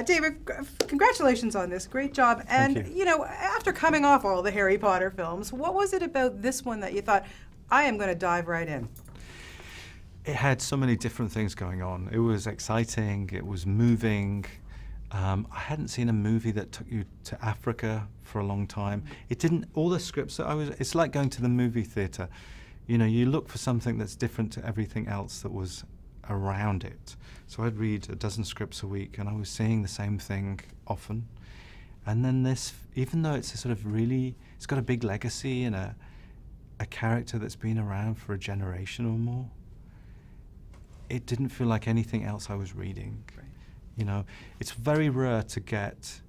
David, congratulations on this. Great job. And, Thank you. you know, after coming off all the Harry Potter films, what was it about this one that you thought, I am going to dive right in? It had so many different things going on. It was exciting, it was moving. I hadn't seen a movie that took you to Africa for a long time. It didn't, all the scripts that it's like going to the movie theater. You know, you look for something that's different to everything else that was around it. So I'd read a dozen scripts a week and I was seeing the same thing often. And then this, even though it's a sort of really, it's got a big legacy and a character that's been around for a generation or more, it didn't feel like anything else I was reading. Right. You know, it's very rare to get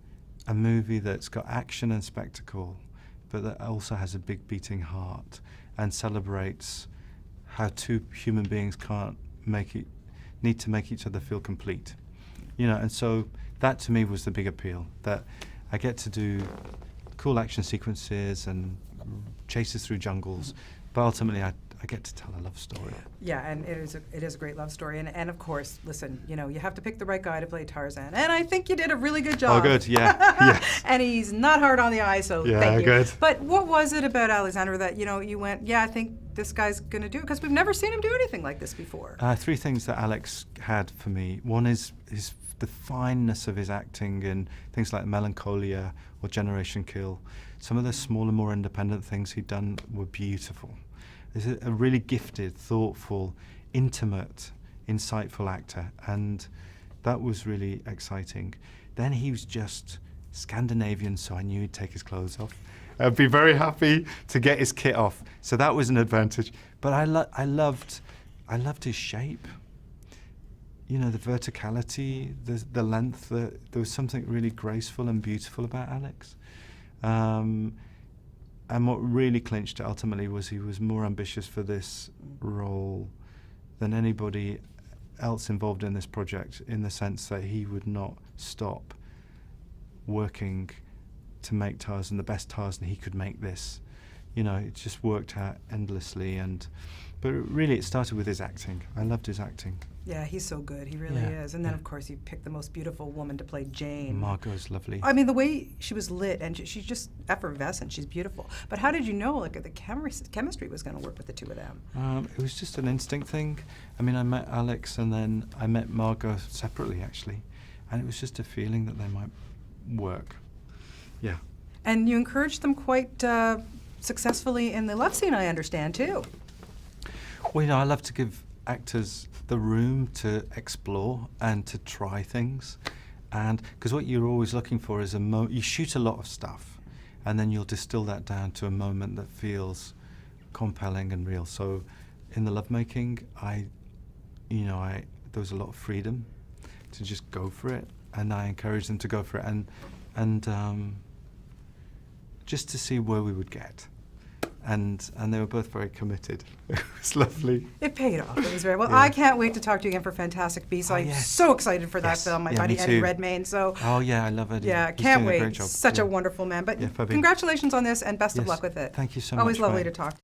a movie that's got action and spectacle, but that also has a big beating heart and celebrates how two human beings need to make each other feel complete. You know, and so that to me was the big appeal, that I get to do cool action sequences and chases through jungles, but ultimately I get to tell a love story. Yeah, and it is a great love story. And of course, listen, you know, you have to pick the right guy to play Tarzan. And I think you did a really good job. Oh, good, yeah. Yes. And he's not hard on the eye, so Yeah, thank you. good. But what was it about Alexander that, you know, you went, yeah, I think this guy's going to do it? Because we've never seen him do anything like this before. Three things that Alex had for me. One is the fineness of his acting in things like Melancholia or Generation Kill. Some of the smaller, more independent things he'd done were beautiful. He's a really gifted, thoughtful, intimate, insightful actor, and that was really exciting. Then he was just Scandinavian, so I knew he'd take his clothes off. I'd be very happy to get his kit off, so that was an advantage. But I loved his shape. You know, the verticality, the length. There was something really graceful and beautiful about Alex. And what really clinched it ultimately was he was more ambitious for this role than anybody else involved in this project, in the sense that he would not stop working to make Tarzan the best Tarzan he could make this. You know, it just worked out endlessly. But really it started with his acting. I loved his acting. Yeah, he's so good. He really is. And then, of course, you picked the most beautiful woman to play Jane. Margot's lovely. I mean, the way she was lit, and she's just effervescent. She's beautiful. But how did you know, like, the chemistry was going to work with the two of them? It was just an instinct thing. I mean, I met Alex and then I met Margot separately, actually. And it was just a feeling that they might work. Yeah. And you encouraged them quite successfully in the love scene, I understand, too. Well, you know, I love to give actors the room to explore and to try things, and because what you're always looking for is you shoot a lot of stuff and then you'll distill that down to a moment that feels compelling and real. So in the lovemaking, there was a lot of freedom to just go for it, and I encouraged them to go for it, and just to see where we would get. And they were both very committed. It was lovely. It paid off. It was very well. Yeah. I can't wait to talk to you again for Fantastic Beasts. I'm so excited for that film. My buddy Eddie Redmayne. So. Oh yeah, I love Eddie. Yeah, He's can't doing a wait. great job. Such a wonderful man. But Yeah, congratulations on this, and best of luck with it. Thank you so much. Always lovely to talk.